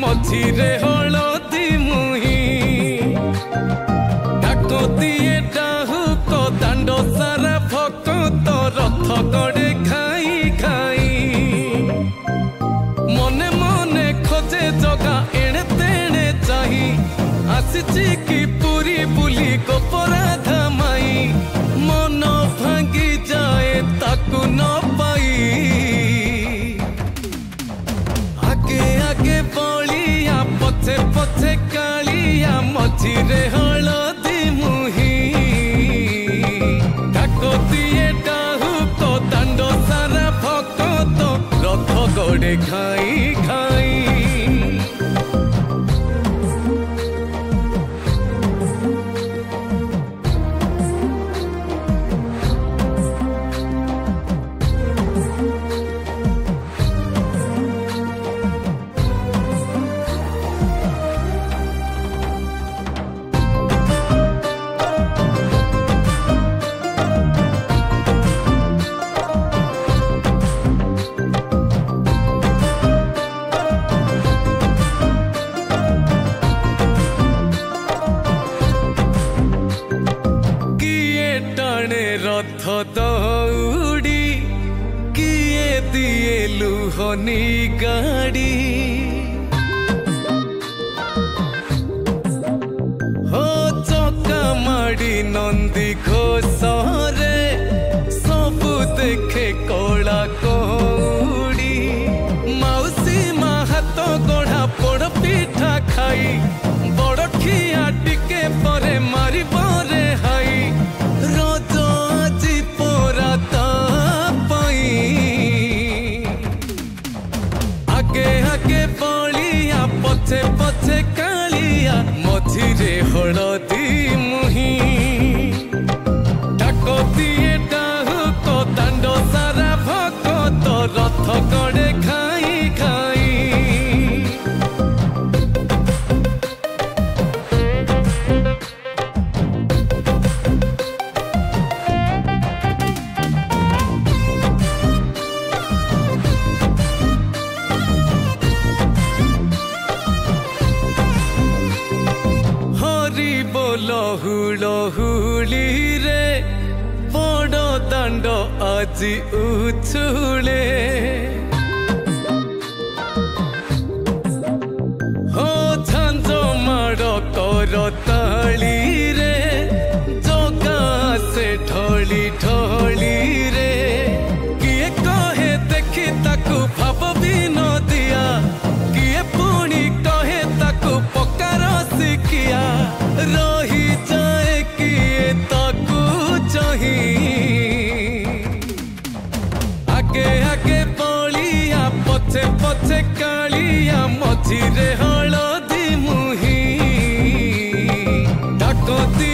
मझिरे हलदी मुही डाकती डाहु को दांड सारा भक्त रथ गड़े खाई खाई मने मने खोजे जगा एणे तेणे चाही आसिची की पूरी बुली गोपराधा माई मन भांगी जाए ताकू न पाई आगे आगे बलिया पछे पछे कालिया मझिरे हलदी मुही डाकती डाहु को दांड सारा भक्त रथ गड़े खाई खाई रथ दौड़ी किए दिए लुहनी गाड़ी हो चका माड़ी नंदी घोषरे सबु देखे कला कौड़ी मौसी मा हाथ गढ़ा पोड़ पिठा खाई बड़ खिया टिके परे मारी परे हाई पछे पछे कालिया मझिरे हलदी मुही डाकती डाहु को दांड सारा भक्त रथ गड़े खाई खाई लहुली रे बड़ दांड आजी उछुले हो झांझ माड़ कर ताली रे जगा से ढली ढली रे किए कहे देखी ताकू भाव भी न दिया किए पुणी कहे ताकू पकार शिखिया रही जाए किए ताकू चाही आगे आगे बलिया पछे पछे कालिया मझिरे हलदी मुही डाकती